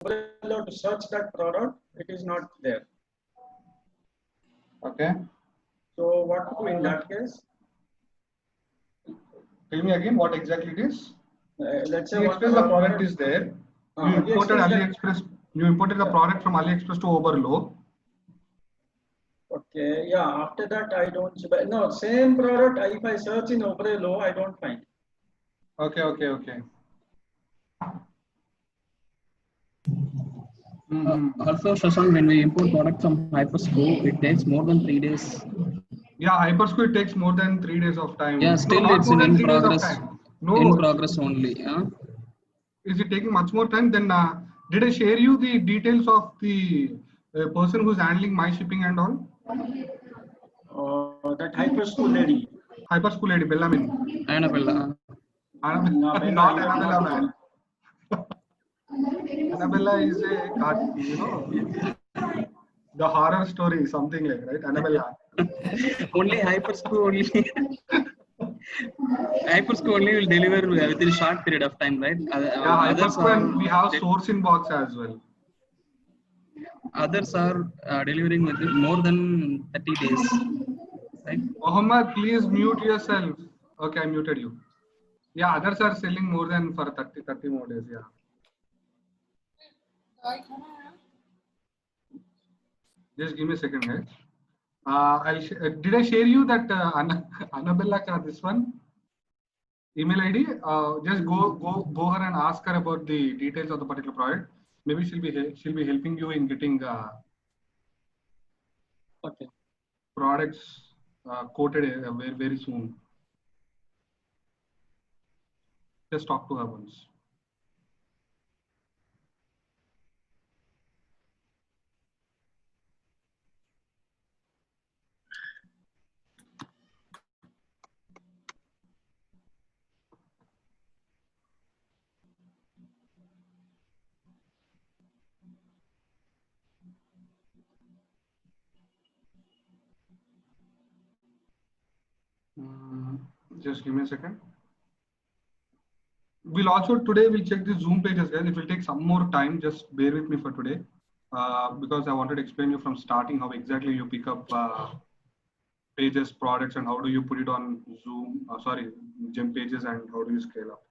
Oberlo to search that product, it is not there. Okay. So what to do in that case? Tell me again what exactly it is. Let's say AliExpress, the product is there. You imported AliExpress. You imported the product from AliExpress to Oberlo. Okay, yeah. After that, I don't. No, same product. If I search in Oberlo, I don't find. Okay. Also, Shashank, when we import product from Hyperscope, it takes more than 3 days. Yeah, Hyperscope takes more than 3 days of time. Yeah, still no, it's in progress. No, in progress only. Yeah. Is it taking much more time? Then did I share you the details of the person who's handling my shipping and all? That Hyperscope lady. Hyperscope lady, Bellamin. Annabella. Not Annabella, man. Annabella is a the horror story, something like, right? Annabella. Only Hyperscope only. Hyperscope only will deliver within a short period of time, right? Yeah, Hyperscope, we have source in box as well. Others are delivering within more than 30 days. Right? Mohammed, please mute yourself. Okay, I muted you. Yeah, others are selling more than for 30 more days. Yeah. Just give me a second, guys. Did I share you that Annabella this one email ID? Just go her and ask her about the details of the particular product. Maybe she'll be helping you in getting products quoted very soon. Just talk to her once. Just give me a second. We'll check the Zoom pages, guys. It will take some more time. Just bear with me for today, because I wanted to explain you from starting how exactly you pick up pages, products, and how do you put it on Zoom, Gem pages, and how do you scale up.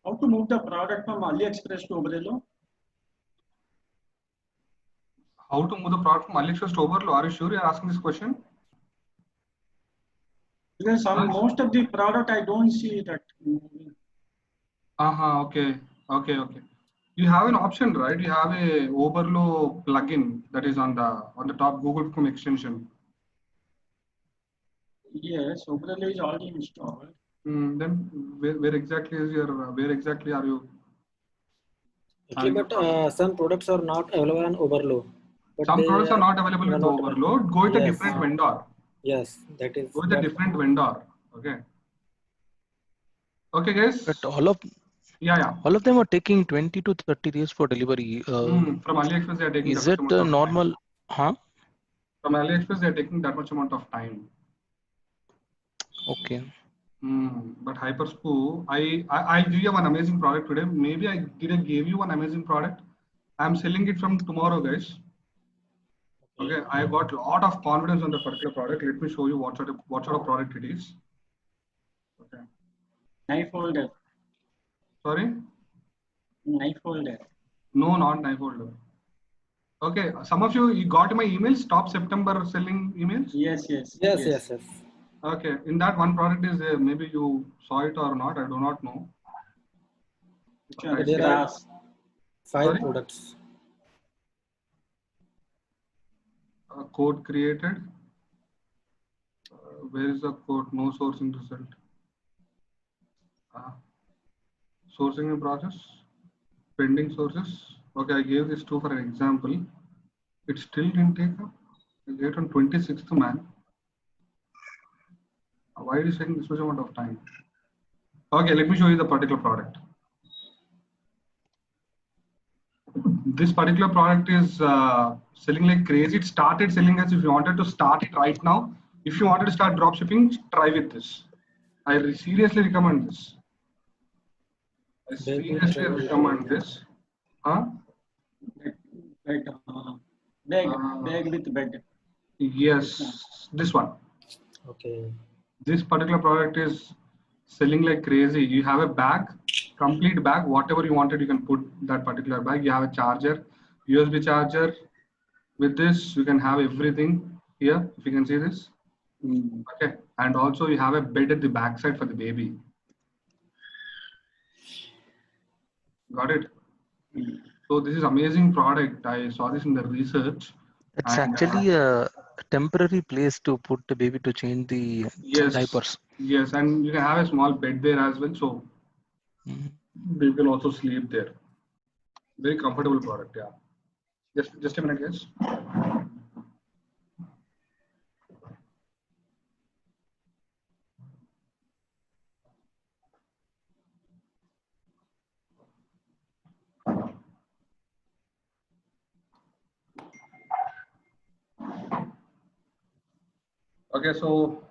How to move the product from AliExpress to Oberlo? How to move the product from AliExpress to Oberlo? Are you sure you're asking this question? Because on most of the product, I don't see that moving. Okay. You have an option, right? You have a Oberlo plugin that is on the top Google Chrome extension. Yes, Oberlo is already installed. Then where exactly are you? Actually, but some products are not available on Oberlo. Some products are not available with Oberlo. Go with a different vendor. Yes, that is. Go with a different vendor. Okay. Okay, guys. But all of them are taking 20 to 30 days for delivery. From AliExpress, they are taking. Is it normal? From AliExpress, they are taking that much amount of time. Okay. But Hyperscope, I'll give you one amazing product today. Maybe I didn't give you one amazing product. I'm selling it from tomorrow, guys. Okay, I got a lot of confidence on the particular product. Let me show you what sort of product it is. Okay. Knife holder. Sorry? Knife holder. No, not knife holder. Okay, some of you got my emails, top September selling emails? Yes. Okay, in that one product is there. Maybe you saw it or not, I do not know. There are 5 products. code created. Where is the code? No sourcing result. Sourcing in process. Pending sources. Okay, I gave this to for an example. It still didn't take up. I gave it on 26th, man. Why are you saying this much amount of time? Okay, let me show you the particular product. This particular product is selling like crazy. It started selling as if you wanted to start it right now. If you wanted to start drop shipping, try with this. I seriously recommend this. I seriously recommend this. Huh? Bag with bed. Yes, this one. Okay. This particular product is selling like crazy. You have a bag, complete bag, whatever you wanted, you can put that particular bag. You have a charger, USB charger. With this, you can have everything here. If you can see this. Okay. And also you have a bed at the back side for the baby. Got it? So this is amazing product. I saw this in the research. It's actually a temporary place to put the baby to change the diapers. Yes, and you can have a small bed there as well. So they will also sleep there. Very comfortable product, yeah. Just a minute, guys. Okay, so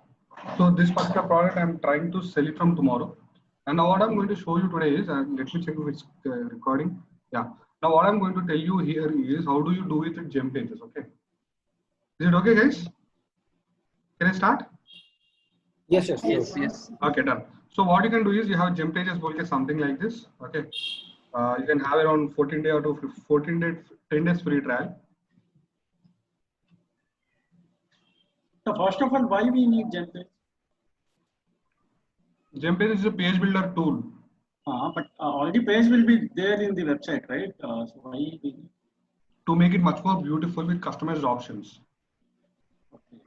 this particular product I'm trying to sell it from tomorrow. And now what I'm going to show you today is, let me check if it's recording. Yeah. Now what I'm going to tell you here is how do you do it with gem pages, okay? Is it okay, guys? Can I start? Yes. Okay, done. So what you can do is you have gem pages, something like this, okay? You can have around 10 days free trial. So first of all, why we need GemPage? GemPage is a page builder tool. But already page will be there in the website, right? So why we need? To make it much more beautiful with customized options.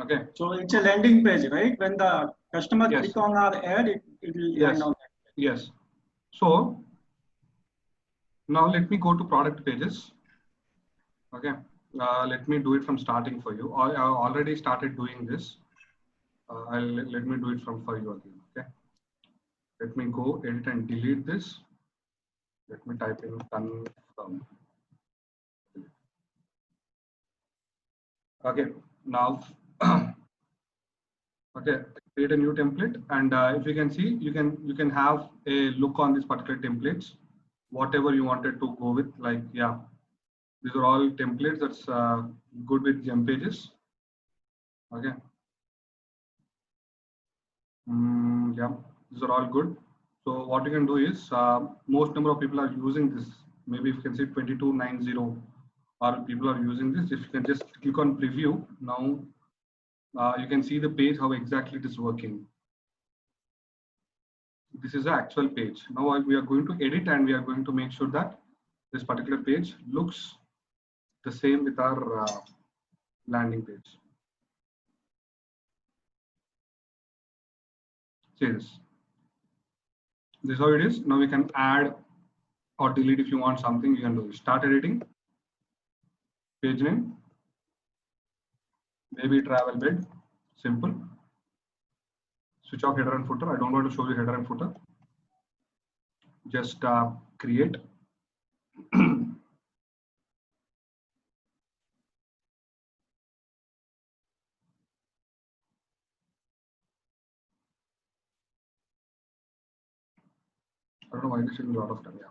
Okay. So it's a landing page, right? When the customer click on our ad, it will land on that page. Yes. So now let me go to product pages. Okay. Let me do it from starting for you. I already started doing this. Let me do it for you again. Okay. Let me go edit and delete this. Let me type in confirm. Okay. Now, okay, create a new template, and if you can see, you can have a look on these particular templates, whatever you wanted to go with. Like, yeah, these are all templates that's good with gem pages. Okay. Yeah, these are all good. So what you can do is most number of people are using this. Maybe if you can see 2290 or people are using this. If you can just click on preview now, you can see the page how exactly it is working. This is the actual page. Now we are going to edit and we are going to make sure that this particular page looks the same with our landing page. See this. This is how it is. Now we can add or delete if you want something. You can do it. Start editing. Page name. Maybe travel bed. Simple. Switch off header and footer. I don't want to show you header and footer. Just create. I don't know why this is taking a lot of time. Yeah.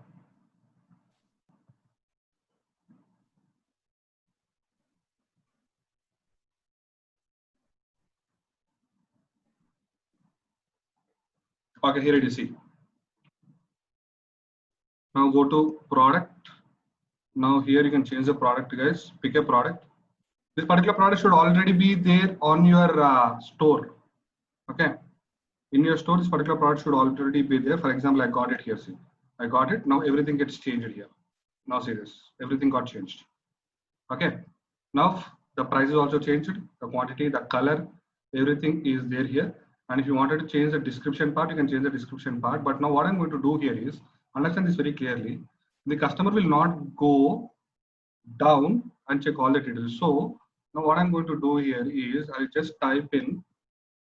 Okay, here it is. See. Now go to product. Now here you can change the product, guys. Pick a product. This particular product should already be there on your store. Okay. In your store, this particular product should already be there. For example, I got it here. See, I got it. Now everything gets changed here. Now see this. Everything got changed. Okay. Now The price is also changed, the quantity, the color, everything is there here. And if you wanted to change the description part, you can change the description part. But now what I'm going to do here is, understand this very clearly, the customer will not go down and check all the details. So now what I'm going to do here is I'll just type in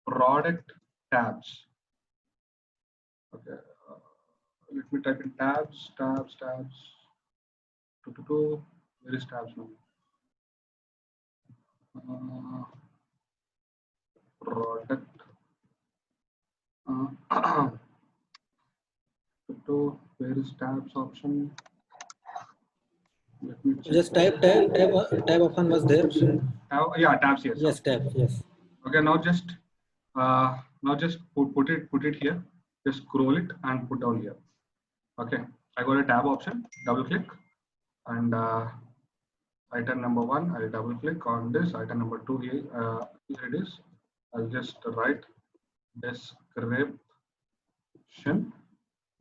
product tabs. Okay, let me type in tabs. Where is tabs now? Product. Where is tabs option? Let me check. Just tab option was there. Yeah, tabs, yes. Yes, tab, yes. Okay, now just put it here. Just scroll it and put down here. Okay, I got a tab option. Double click, and item number 1. I'll double click on this. Item number 2 here. Here it is. I'll just write description.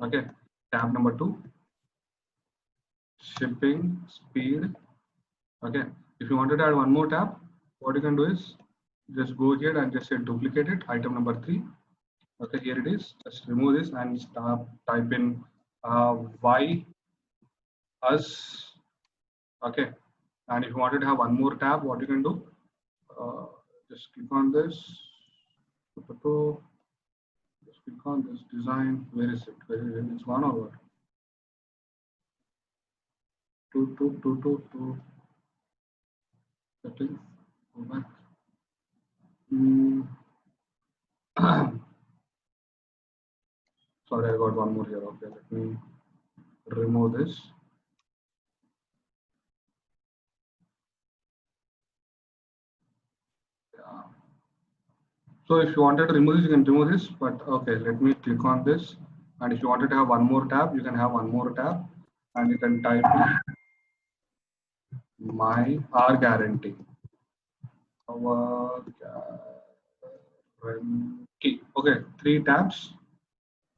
Okay, tab number 2. Shipping speed. Okay, if you wanted to add one more tab, what you can do is just go here and just say duplicate it. Item number 3. Okay, here it is. Just remove this and start type in why us. Okay, and if you wanted to have one more tab, what you can do, just click on this. Just click on this design. Where is it? Where is it? It's one or what? Two. Settings. Go back. Sorry, I got one more here. Okay, let me remove this. Yeah. So if you wanted to remove this, you can remove this. But okay, let me click on this. And if you wanted to have one more tab, you can have one more tab, and you can type my R guarantee. Our guarantee. Okay, 3 tabs.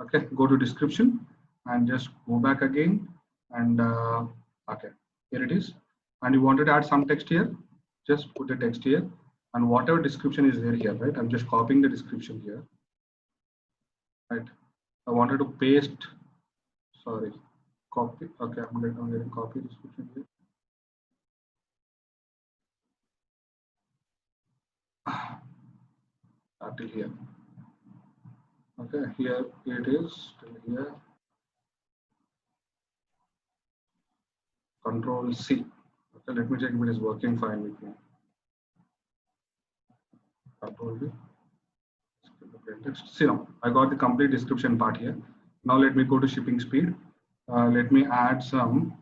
Okay, go to description and just go back again, and okay, here it is. And you wanted to add some text here, just put the text here, and whatever description is there here, right? I'm just copying the description here, right? I wanted to paste, sorry, copy. Okay, I'm going to copy description here. Till here. Okay, here it is, till here. Control C. Okay, let me check if it is working fine with me. Control V. See now, I got the complete description part here. Now let me go to shipping speed. Let me add some.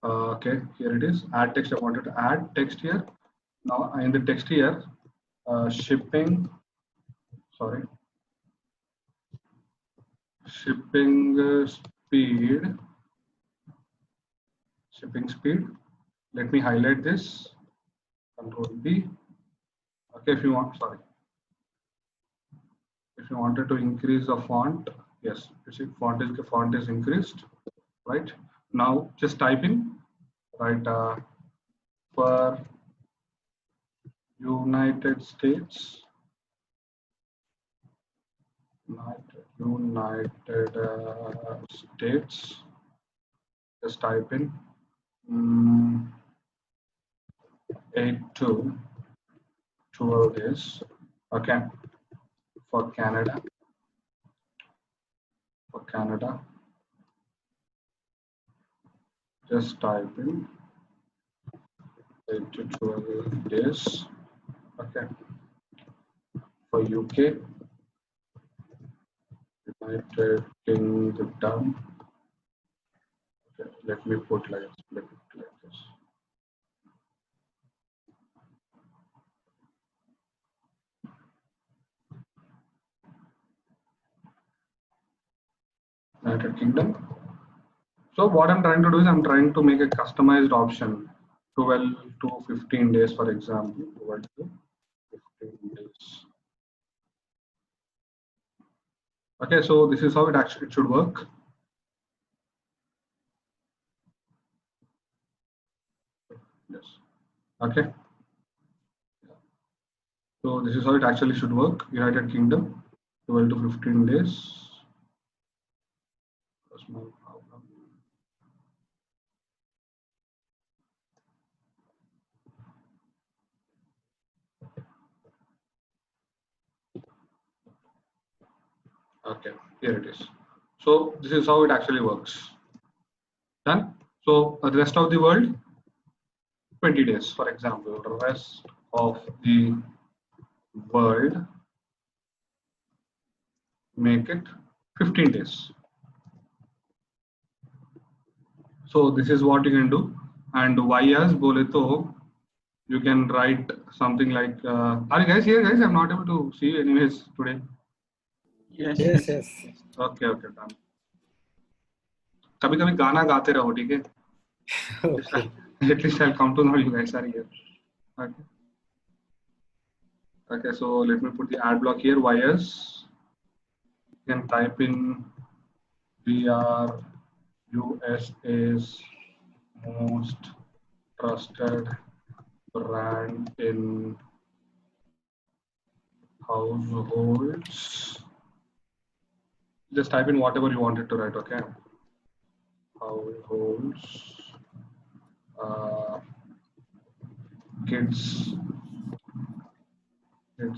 Okay, here it is. Add text. I wanted to add text here. Now in the text here, shipping. Sorry. Shipping speed. Shipping speed. Let me highlight this. Control B. Okay, if you want, sorry. If you wanted to increase the font, yes, you see font is increased, right? Now just type in, right, for United States. United States. Just type in 8 to 12 days. Okay. For Canada. Just type in 8 to 12 days. Okay. For UK. United Kingdom. Okay, let me put like this. United Kingdom. So what I'm trying to do is I'm trying to make a customized option, 12 to 15 days, for example. 12 to 15 days. Okay, so this is how it actually should work. Yes. Okay. So this is how it actually should work. United Kingdom, 12 to 15 days. That's no problem. Okay, here it is. So this is how it actually works. Done. So the rest of the world, 20 days. For example, the rest of the world, make it 15 days. So this is what you can do. And y as bole to, you can write something like, are you guys here, guys? I'm not able to see you anyways today. Yes. Yes, yes. Okay, okay, done. कभी कभी गाना गाते रहो, ठीक है? Okay. At least I'll come to know you guys are here. Okay. Okay, so let me put the ad block here. YS. You can type in we are USA's most trusted brand in households. Just type in whatever you wanted to write, okay? Households, kids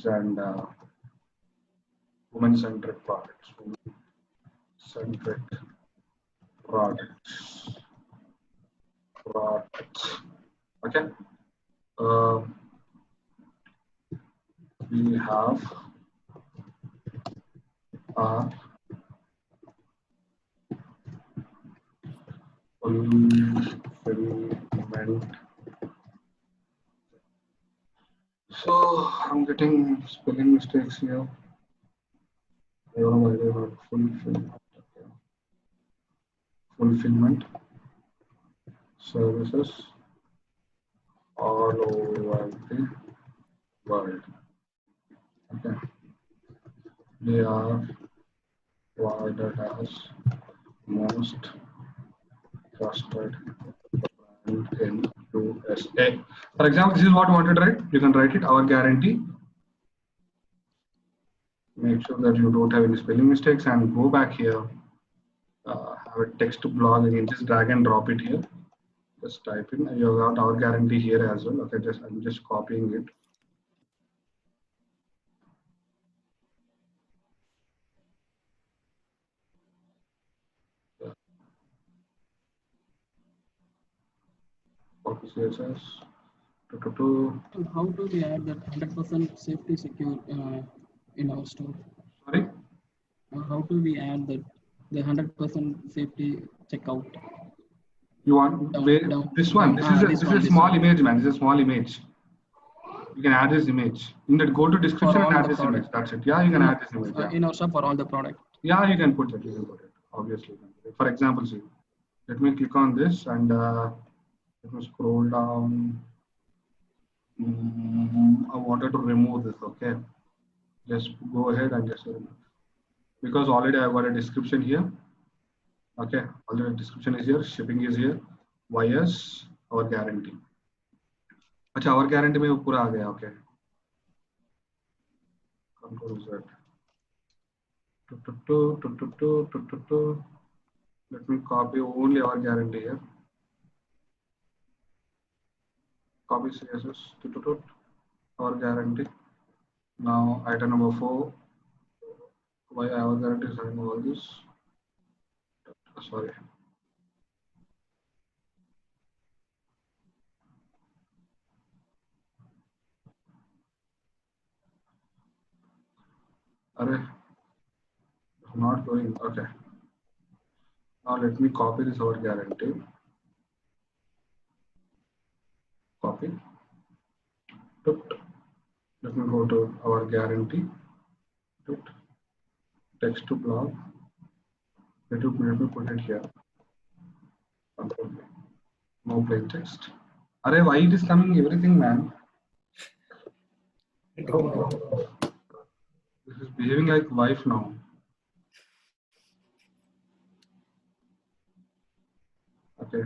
and women-centric products. Women-centric products. Okay. We have our fulfillment. So I'm getting spelling mistakes here. I don't know why they were fulfillment services all over the world. Okay. They are provided as most trusted brand in USA. For example, this is what you wanted to write. You can write it, our guarantee. Make sure that you don't have any spelling mistakes and go back here. Have a text blog again. Just drag and drop it here. Just type in. You got our guarantee here as well. Okay, I'm just copying it. Copy CSS. How do we add that 100% safety secure in our store? Sorry. How do we add that the 100% safety checkout? You want this one? This is a small image, man. This is a small image. You can add this image. In that, go to description and add this image. That's it. Yeah, you can add this image. Yeah. In our shop for all the product. Yeah, you can put it. You can put it. Obviously. For example, see. Let me click on this and let me scroll down. I wanted to remove this. Okay. Just go ahead and just remove. Because already I've got a description here. Okay. Already description is here. Shipping is here. YS, our guarantee. अच्छा our guarantee में वो पूरा आ गया. Okay. Control Z. Let me copy only our guarantee here. Copy CSS. Our guarantee. Now item number 4. Why our guarantee is having all this? Sorry. Array. Not going. Okay. Now let me copy this our guarantee. Copy. Let me go to our guarantee. Text to blog. Let me put it here. Control V. No plain text. Array, why it is coming everything, man? I don't know. This is behaving like wife now. Okay.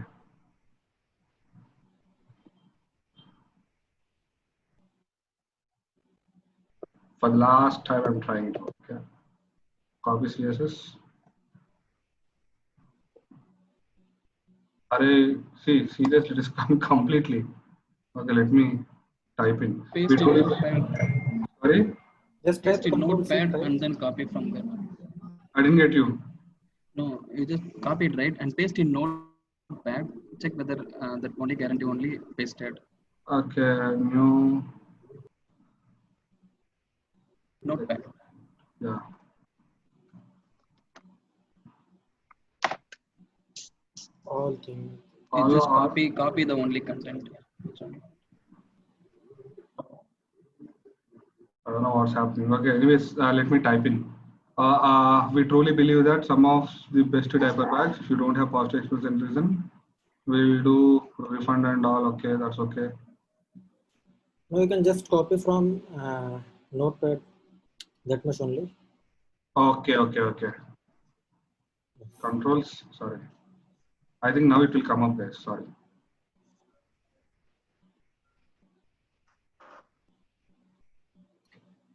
For the last time, I'm trying to. Okay. Copy CSS. Array, see, seriously, it is completely. Okay, let me type in. Paste in Notepad. Sorry? Just type Paste in Control C, Notepad right? and then copy from there. I didn't get you. No, you just copy it, right, and paste in Notepad. Check whether that only guarantee only pasted. Okay, new. Notepad. Yeah. All things. You just copy the only content. I don't know what's happening. Okay, anyways, let me type in. We truly believe that some of the best diaper bags, if you don't have positive experience and reason, we'll do refund and all. Okay, that's okay. No, you can just copy from Notepad. That much only. Okay. Controls, sorry. I think now it will come up, guys. Sorry.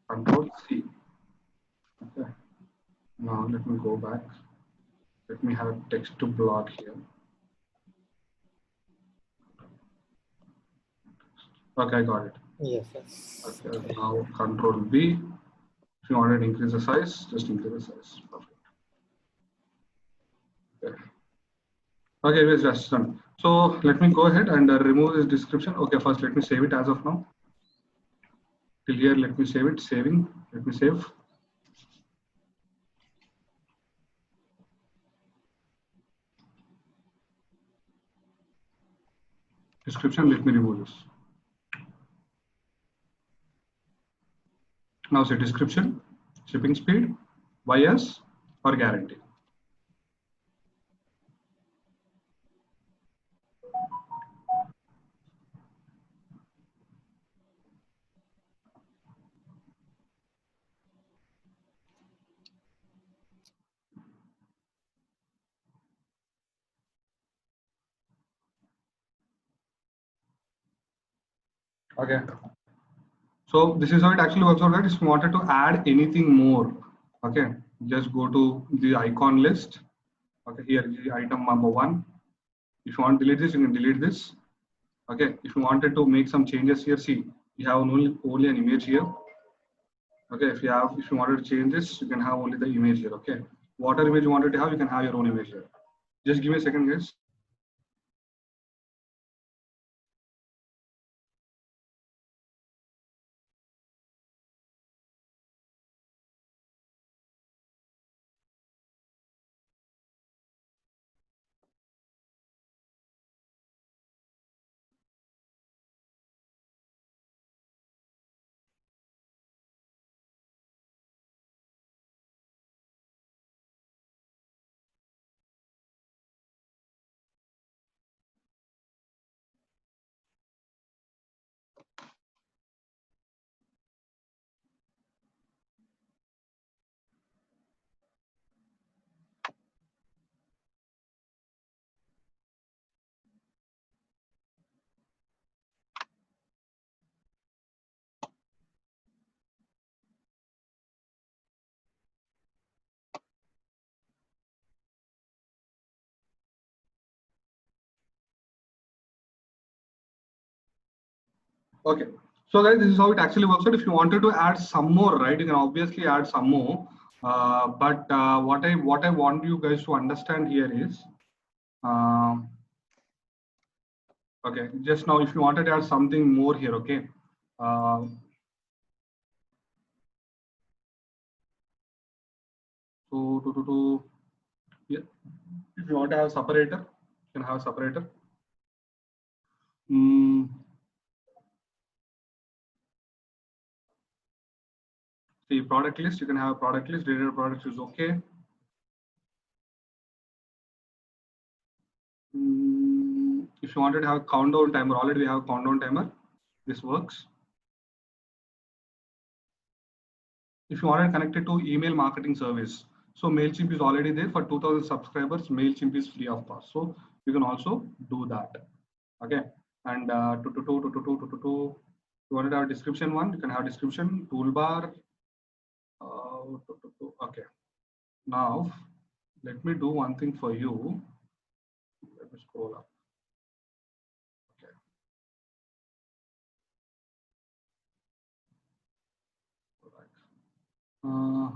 Control C. Okay. Now let me go back. Let me have text to block here. Okay, I got it. Yes. Okay, now Control B. If you want to increase the size, just increase the size. Perfect. Okay, it's just done. So let me go ahead and remove this description. Okay, first let me save it as of now. Till here, let me save it. Saving. Let me save. Description. Let me remove this. Now say description, shipping speed, YS or guarantee. Okay. So this is how it actually works out, right? If you wanted to add anything more, okay, just go to the icon list. Okay, here is the item number 1. If you want to delete this, you can delete this. Okay, if you wanted to make some changes here, see, you have only an image here. Okay, if you wanted to change this, you can have only the image here. Okay, whatever image you wanted to have, you can have your own image here. Just give me a second, guys. Okay, so guys, this is how it actually works out. If you wanted to add some more, right, you can obviously add some more. But what I want you guys to understand here is, okay, just now if you wanted to add something more here, okay. So yeah, if you want to have separator, you can have separator. See, product list, you can have a product list. Related products is okay. If you wanted to have a countdown timer, already we have a countdown timer. This works. If you want to connect it to email marketing service, so MailChimp is already there for 2,000 subscribers. MailChimp is free of cost, so you can also do that. Okay, and you wanted to have description one, you can have description, toolbar, Okay. Now, let me do one thing for you. Let me scroll up. Okay.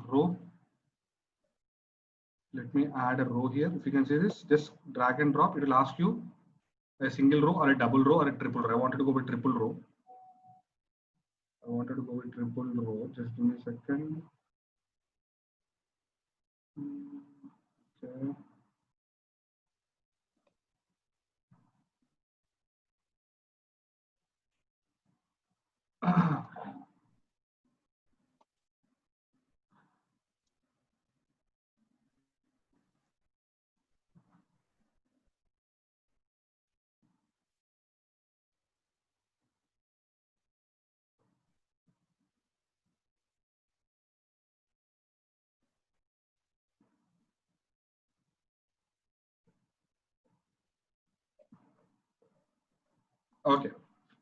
Row. Let me add a row here. If you can see this, just drag and drop. It will ask you a single row or a double row or a triple row. I wanted to go with triple row. Just give me a second. Okay. Okay,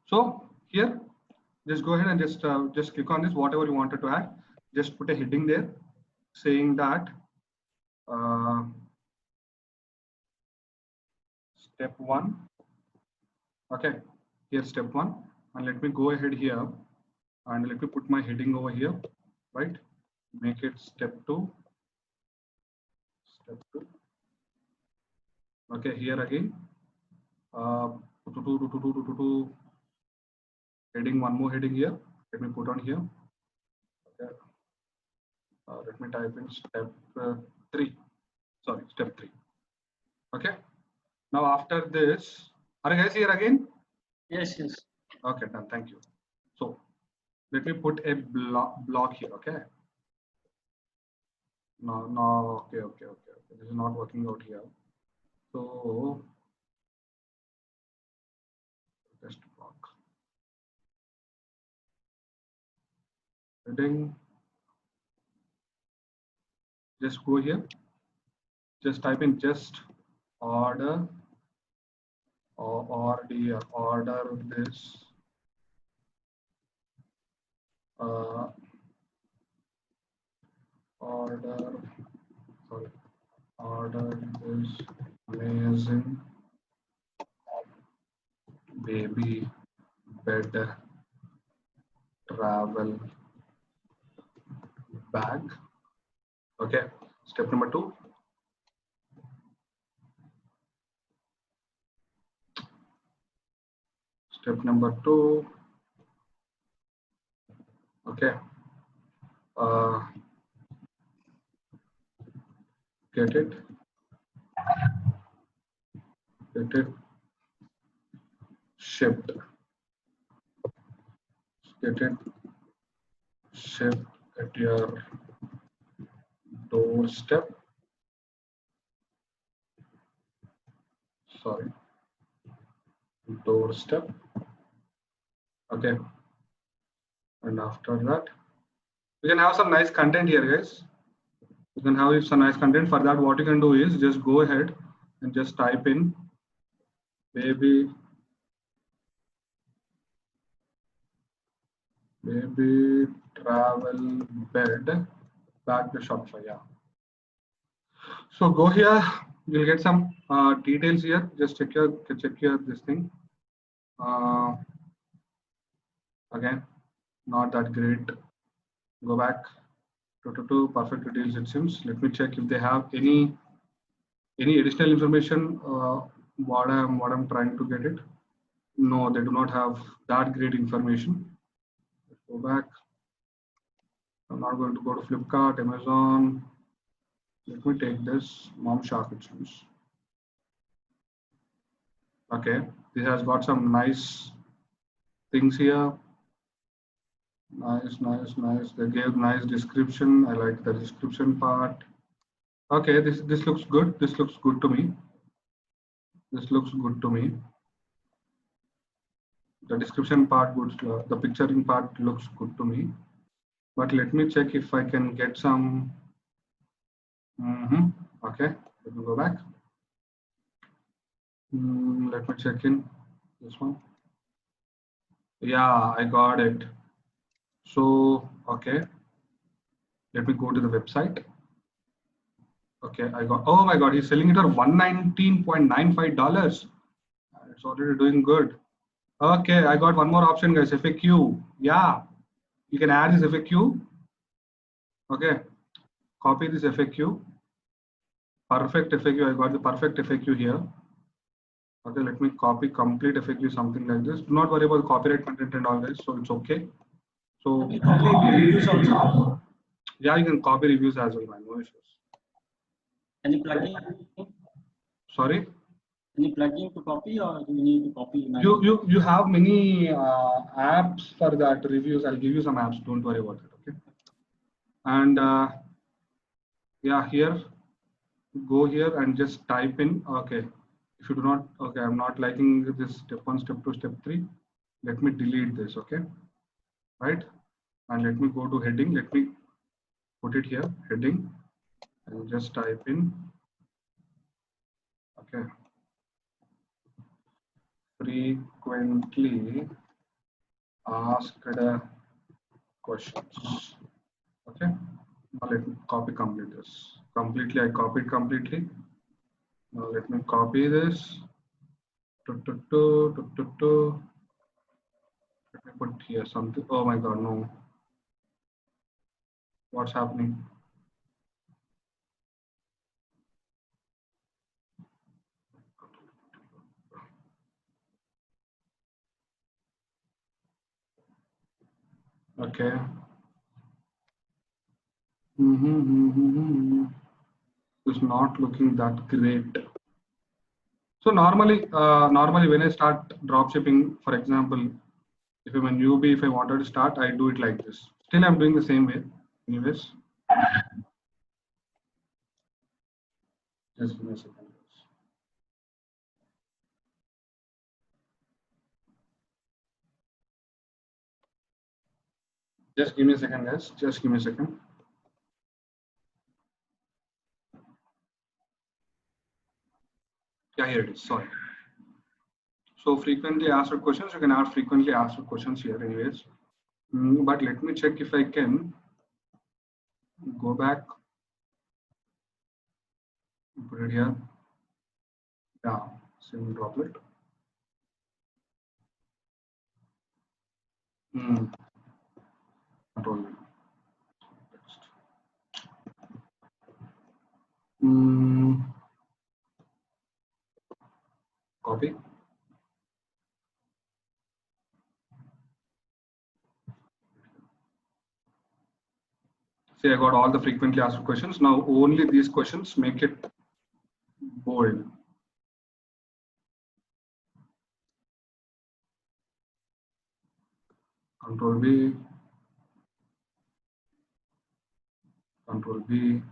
so here, just go ahead and just click on this, whatever you wanted to add. Just put a heading there saying that step 1. Okay, here step 1, and let me go ahead here and let me put my heading over here, right? Make it step 2. Okay, here again, heading, one more heading here. Let me put on here. Okay. Let me type in step 3. Sorry, step 3. Okay. Now after this, are you guys here again? Yes, yes. Okay, done. Thank you. So let me put a block here. Okay. No. Okay. This is not working out here. So just block. Heading. Just go here. Just type in just order or order this. Order this amazing baby bed travel bag. Okay, step number 2. Step number 2. Okay. Get it. Shipped. Get it shipped at your doorstep. Sorry. Doorstep. Okay. And after that, we can have some nice content here, guys. You can have some nice content. For that, what you can do is just go ahead and just type in baby travel bed back to Shopify. Yeah. So go here. You'll get some details here. Just check your this thing. Again, not that great. Go back to perfect details. It seems. Let me check if they have any additional information. What I'm trying to get it. No, they do not have that great information. Let's go back. I'm not going to go to Flipkart, Amazon. Let me take this Mom Shark, it seems. Okay, this has got some nice things here. Nice. They gave nice description. I like the description part. Okay, this looks good. This looks good to me. The description part good. The picturing part looks good to me. But let me check if I can get some. Okay, let me go back. Let me check in this one. Yeah, I got it. So, okay. Let me go to the website. Okay, I got, oh my God, he's selling it for $119.95. It's already doing good. Okay, I got one more option, guys. FAQ. Yeah, you can add this FAQ. Okay, copy this FAQ. Perfect FAQ. I got the perfect FAQ here. Okay, let me copy complete FAQ, something like this. Do not worry about copyright content and all this, so it's okay. So Can you copy reviews also? yeah, you can copy reviews as well, man. No issues. Any plugin? Sorry. Any plugin to copy, or do you need to copy manually? You have many apps for that reviews. I'll give you some apps. Don't worry about it. Okay. And yeah, here, go here and just type in. Okay. If you do not, okay, I'm not liking this step 1, step 2, step 3. Let me delete this. Okay. Right. And let me go to heading. Let me put it here, heading, and just type in. Okay. Frequently asked questions. Okay. Now let me copy complete this. Completely, I copied completely. Now let me copy this. Let me put here something. Oh my God, no. What's happening? Okay. It's not looking that great. So normally when I start drop shipping, for example, if I'm a newbie, if I wanted to start, I do it like this. Still, I'm doing the same way. Anyways, just give me a second. Just give me a second, guys. Just give me a second. Yeah, here it is. Sorry. So frequently asked questions, you can ask frequently asked questions here anyways. But let me check if I can go back, put it here. Yeah, same droplet. Control. Copy. See, I got all the frequently asked questions. Now only these questions, make it bold. Control B. Control B.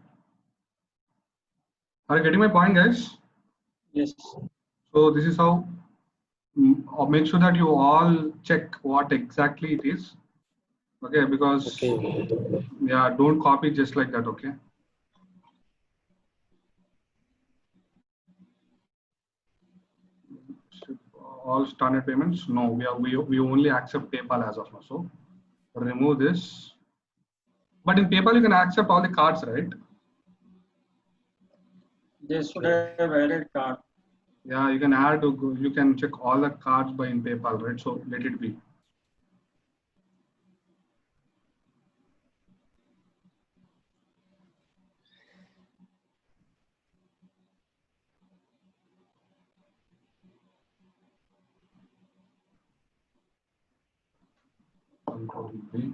Are you getting my point, guys? Yes. So this is how, make sure that you all check what exactly it is. Okay, because yeah, don't copy just like that. Okay. All standard payments. No, we only accept PayPal as of now. So remove this. But in PayPal you can accept all the cards, right? They should have added card. Yeah, you can add. You can check all the cards by in PayPal, right? So let it be. Control B.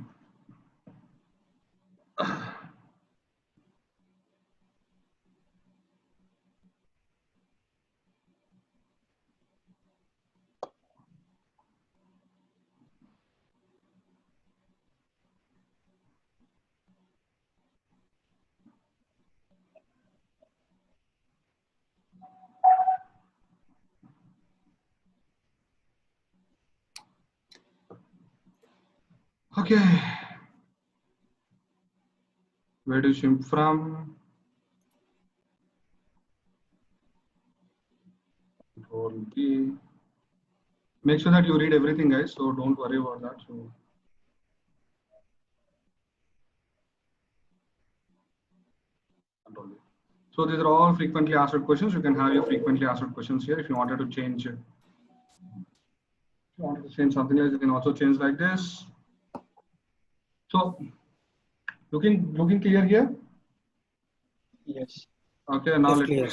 Okay. Where do you ship from? Control B. Make sure that you read everything, guys. So don't worry about that. So So these are all frequently asked questions. You can have your frequently asked questions here. If you wanted to change, something else, you can also change like this. So looking clear here? Yes. Okay, now Yes, clear.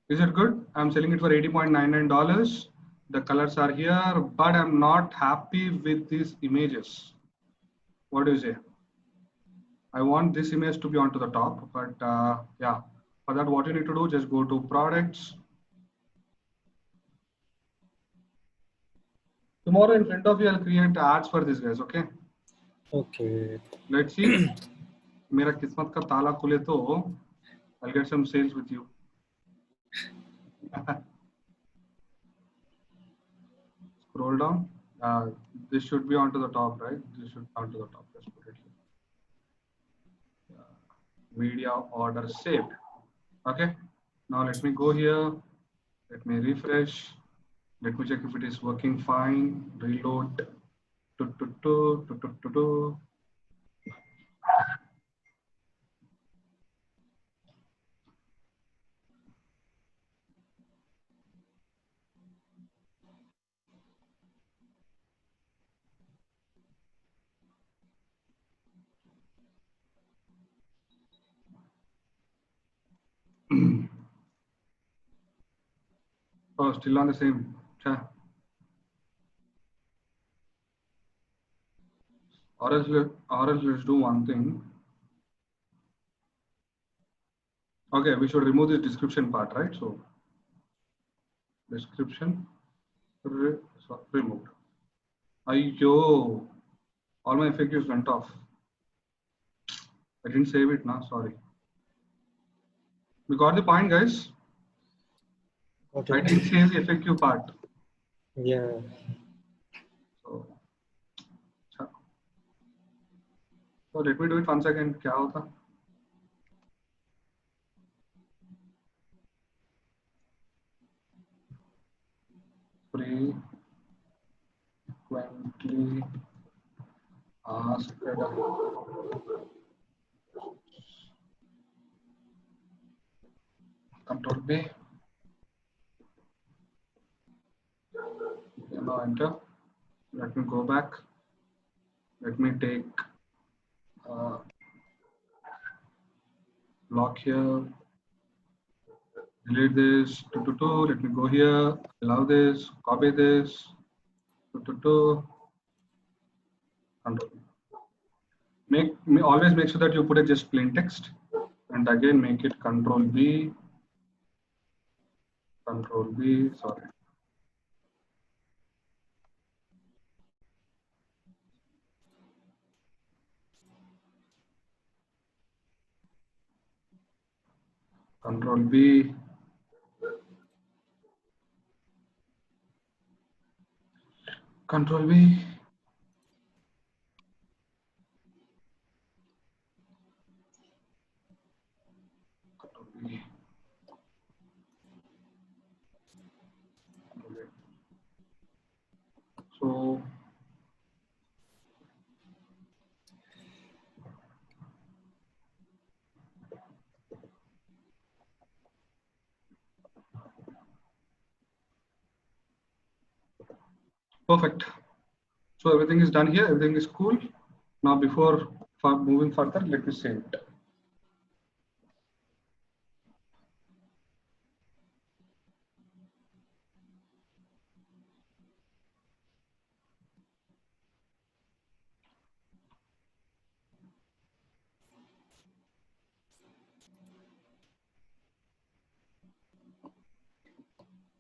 is it good? I'm selling it for $80.99. The colors are here, but I'm not happy with these images. What do you say? I want this image to be onto the top, but yeah, for that, what you need to do, just go to products. Tomorrow in front of you, I'll create ads for this guys, okay? Okay. Let's see. मेरा किस्मत का ताला खुले तो I'll get some sales with you. Scroll down. This should be onto the top, right? This should be onto the top. Let's put it here. Media order saved. Okay. Now let me go here. Let me refresh. Let me check if it is working fine. Reload. Oh, still on the same. Or else let's do one thing. Okay, we should remove this description part, right? So description removed. Ayyo, all my FAQs went off. I didn't save it now, sorry. We got the point, guys. Okay. I didn't save the FAQ part. Yeah. So let me do it once again. क्या होता? Frequently asked. Control B. Now enter. Let me go back. Let me take block here. Delete this. Let me go here. Allow this. Copy this. Control. Always make sure that you put it just plain text, and again make it Control B. Control B. Sorry. Control B. Control B. Control B. So perfect. So everything is done here. Everything is cool. Now before moving further, let me save it.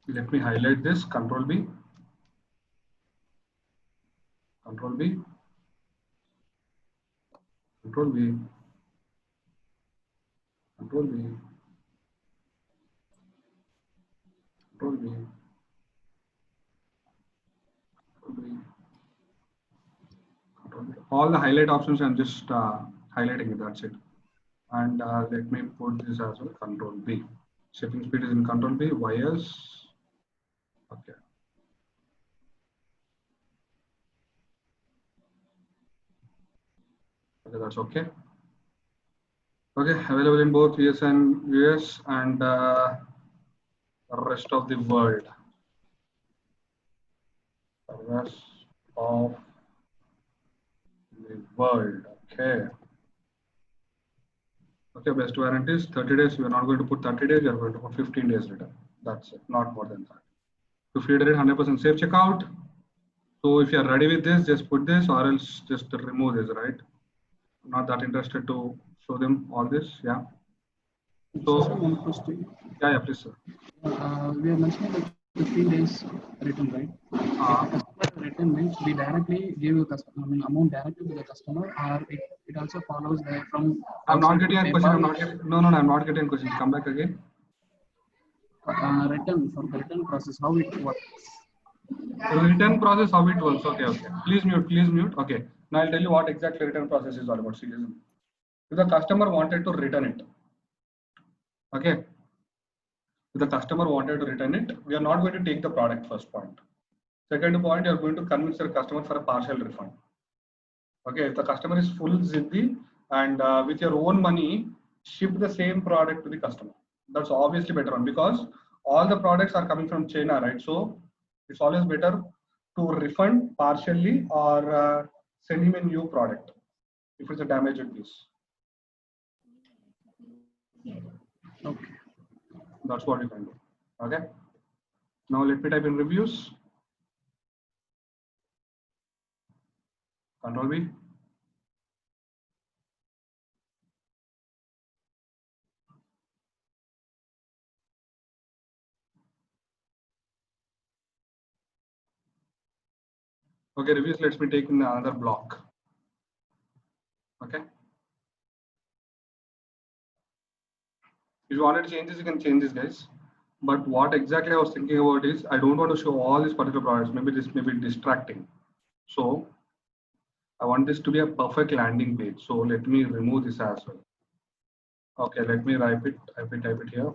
Let me highlight this. Control B. Control B. Control B. Control B. Control B. Control B. Control B. All the highlight options I'm just highlighting it. That's it. And let me put this as well. Control B. Shipping speed is in Control B. YS. Okay. Okay, that's okay. Okay, available in both US and US and rest of the world. Rest of the world. Okay. Okay, best warranty is 30 days. We are not going to put 30 days. We are going to put 15 days return. That's it. Not more than that. To free rate 100% safe checkout. So if you are ready with this, just put this or else just remove this, right? I'm not that interested to show them all this. Yeah. So, One question. yeah, please, sir. We are mentioning like 15 days return, right? If the customer return means we directly give you amount directly to the customer, or it also follows that from. I'm not outside getting a question. I'm not getting. No, I'm not getting a question. Come back again. Return for the return process, how it works. Return process, how it works. Okay. Please mute. Okay. Now I'll tell you what exactly return process is all about. Seriously. If the customer wanted to return it. Okay. If the customer wanted to return it, we are not going to take the product, first point. Second point, you are going to convince your customer for a partial refund. Okay, if the customer is full Ziddi and with your own money, ship the same product to the customer. That's obviously better one because all the products are coming from China, right? So it's always better to refund partially or send him a new product if it's a damaged piece. Okay. That's what you can do. Okay. Now let me type in reviews. Control V. Okay, reviews, let me take in another block. Okay. If you wanted to change this, you can change this, guys. But what exactly I was thinking about is I don't want to show all these particular products. Maybe this may be distracting. So I want this to be a perfect landing page. So let me remove this as well. Okay, let me type it here.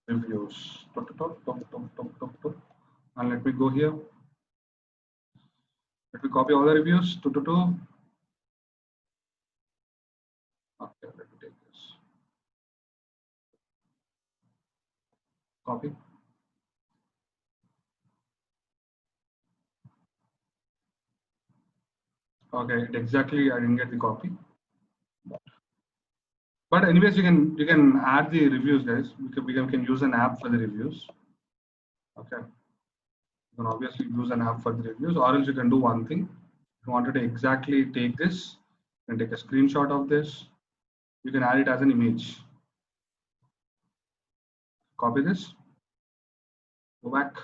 Reviews. And let me go here. Let me copy all the reviews. Okay, let me take this. Copy. Okay, exactly. I didn't get the copy. But anyways, you can add the reviews, guys. We can use an app for the reviews. Okay. You can obviously use an app for the reviews, or else you can do one thing. If you wanted to exactly take this and take a screenshot of this, you can add it as an image. Copy this. Go back.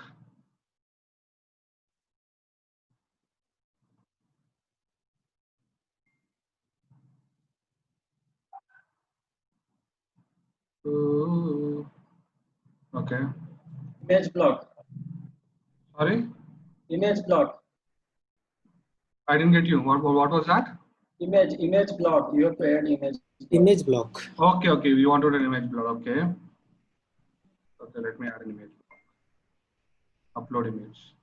Okay. Image block. Sorry? Image block. I didn't get you. What was that? Image block. You have to add image. Image block. Okay. You wanted an image block. Okay. Okay, let me add an image. Upload image.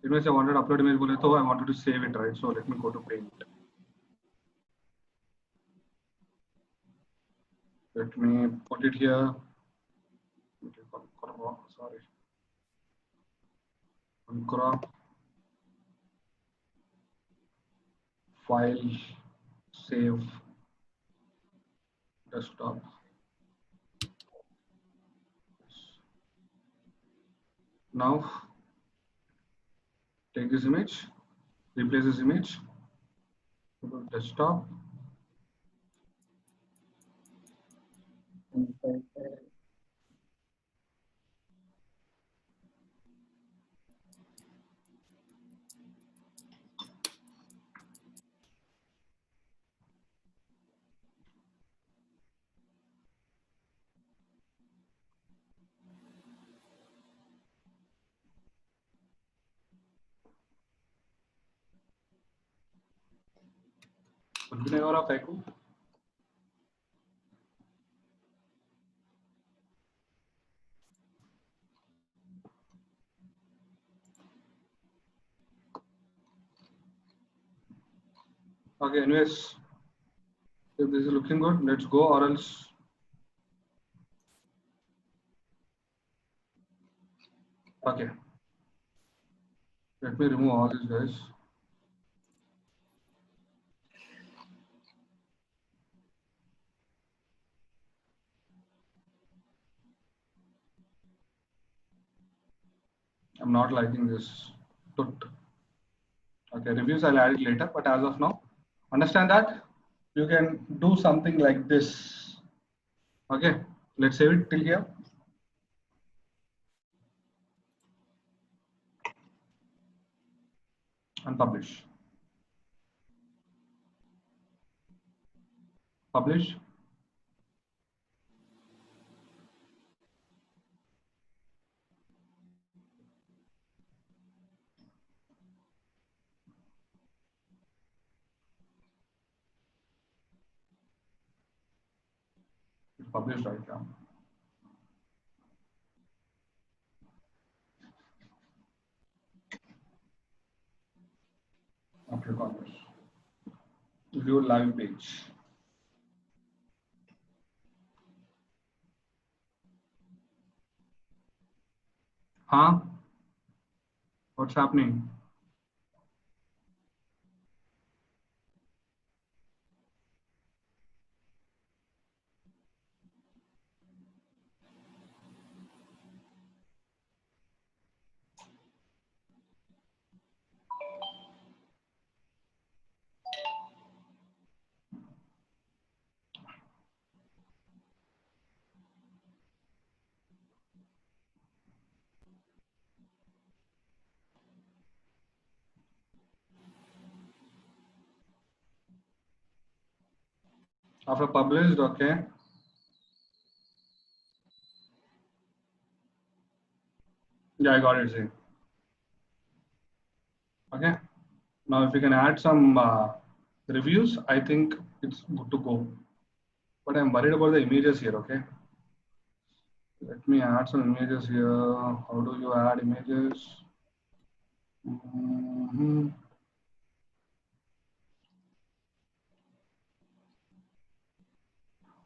Anyways, I wanted to upload image, so I wanted to save it, right? So let me go to Paint. Let me put it here. Sorry. Crop. File. Save. Desktop. Now take this image, replace this image, go to desktop. Okay, anyways, If this is looking good, let's go, or else. Okay. Let me remove all these guys. I'm not liking this. Tut. Okay, reviews I'll add it later, but as of now, understand that you can do something like this. Okay, let's save it till here. And publish. Publish. It's published right now. Now click on this. View live page. Huh? What's happening? After published, okay. Yeah, I got it. See. Okay. Now, if you can add some reviews, I think it's good to go. But I'm worried about the images here. Okay. Let me add some images here. How do you add images?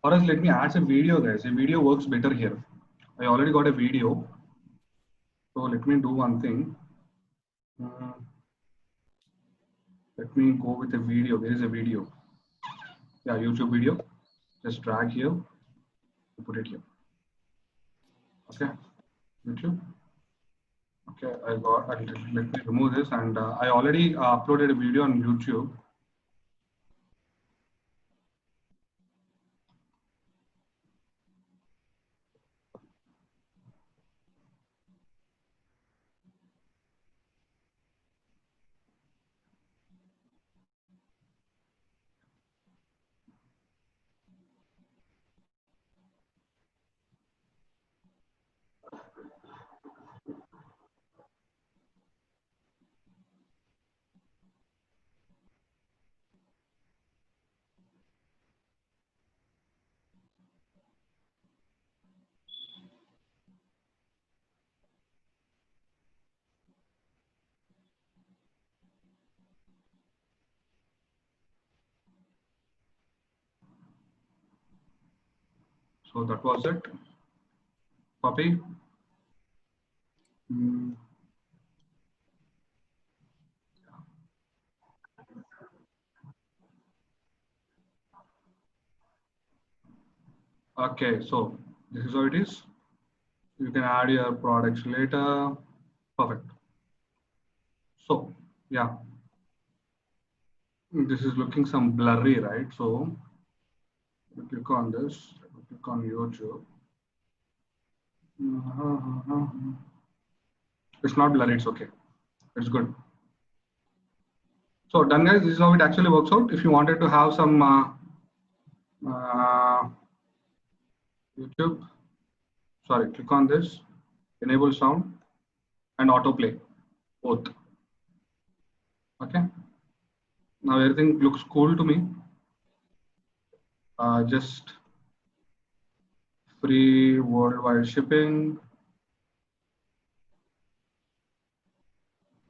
Or else let me add some video, guys. A video works better here. I already got a video. So let me do one thing. Let me go with a video. There is a video. Yeah, YouTube video. Just drag here. Put it here. Okay. YouTube. Okay, let me remove this, and I already uploaded a video on YouTube. So that was it. Copy. Okay, so this is how it is. You can add your products later. Perfect. So yeah, this is looking some blurry, right? So click on this. Click on YouTube. It's not blurry. It's okay. It's good. So done, guys. This is how it actually works out. If you wanted to have some YouTube, sorry, click on this, enable sound and autoplay, both. Okay. Now everything looks cool to me. Just free worldwide shipping.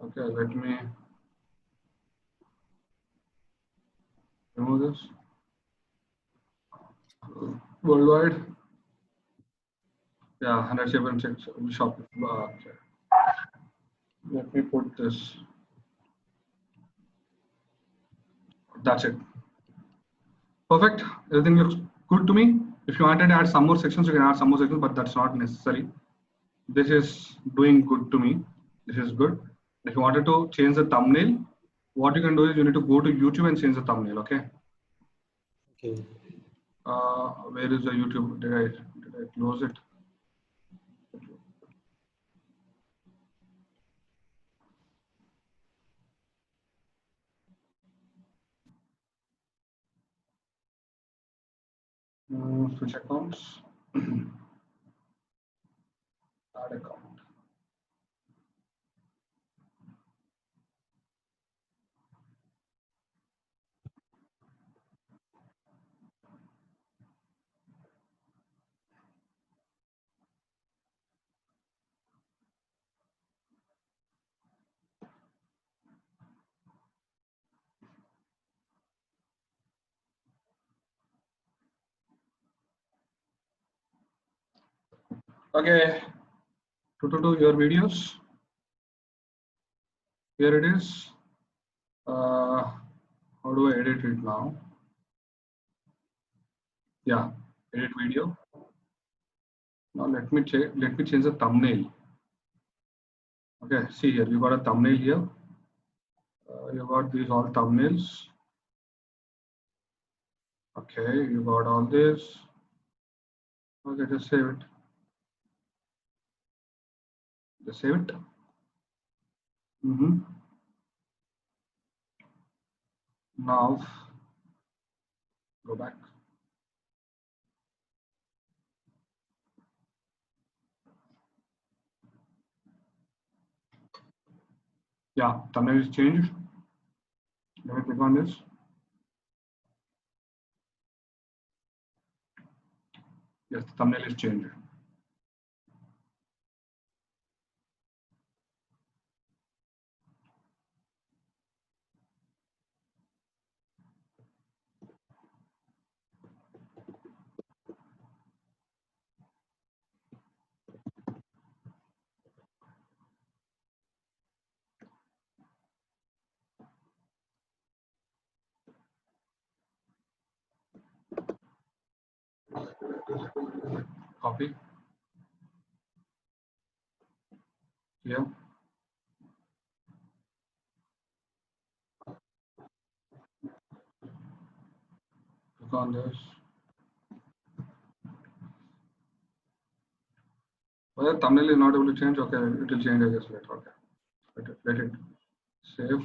Okay, let me remove this. Worldwide. Yeah, 107 shop. Okay. Let me put this. That's it. Perfect. Everything looks good to me. If you wanted to add some more sections, you can add some more sections, but that's not necessary. This is doing good to me. This is good. If you wanted to change the thumbnail, what you can do is you need to go to YouTube and change the thumbnail. Okay. Okay. Where is the YouTube? Did I close it? Switch accounts. Add account. Okay. To your videos. Here it is. How do I edit it now? Yeah, edit video. Now let me change the thumbnail. Okay, see here, you got a thumbnail here. You got these all thumbnails. Okay, you got all this. Okay, just save it. Just save it. Now go back. Yeah, thumbnail is changed. Let me click on this. Yes, the thumbnail is changed. Copy. Here. Click on this. Well, the thumbnail is not able to change. Okay, it will change, I guess, later. Okay. Let it save.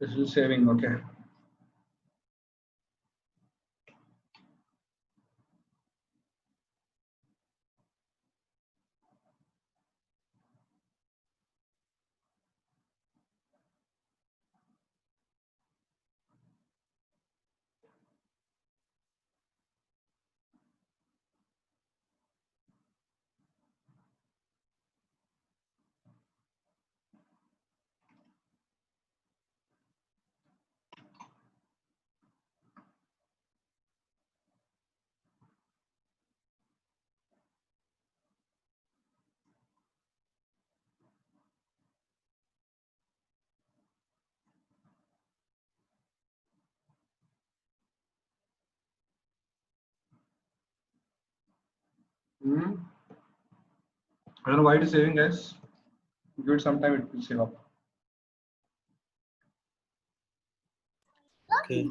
This is saving. Okay. I don't know why it is saving, guys. Give it some time, it will save up. Okay.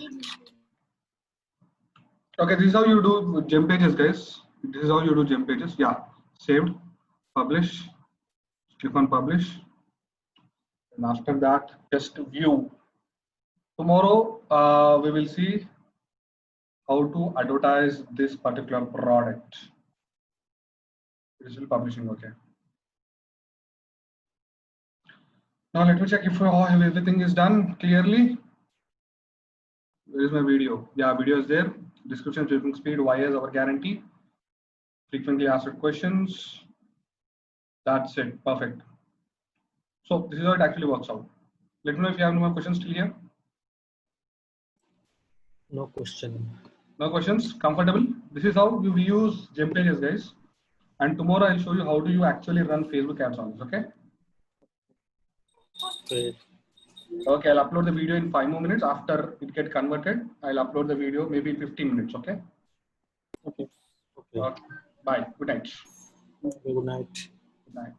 Okay, this is how you do gem pages, guys. This is how you do gem pages. Yeah, saved, publish, click on publish, and after that, just view. Tomorrow, we will see how to advertise this particular product. Digital publishing, okay. Now let me check if everything is done clearly. Where is my video? Yeah, video is there. Description, typing speed, why is our guarantee? Frequently asked questions. That's it. Perfect. So this is how it actually works out. Let me know if you have no more questions till here. No question. No questions? Comfortable? This is how you use gem pages, guys. And tomorrow I'll show you how do you actually run Facebook ads on this. Okay. Great. Okay, I'll upload the video in 5 more minutes. After it get converted, I'll upload the video maybe in 15 minutes. Okay. Okay. Okay. Bye. Good night. Okay, good night. Good night.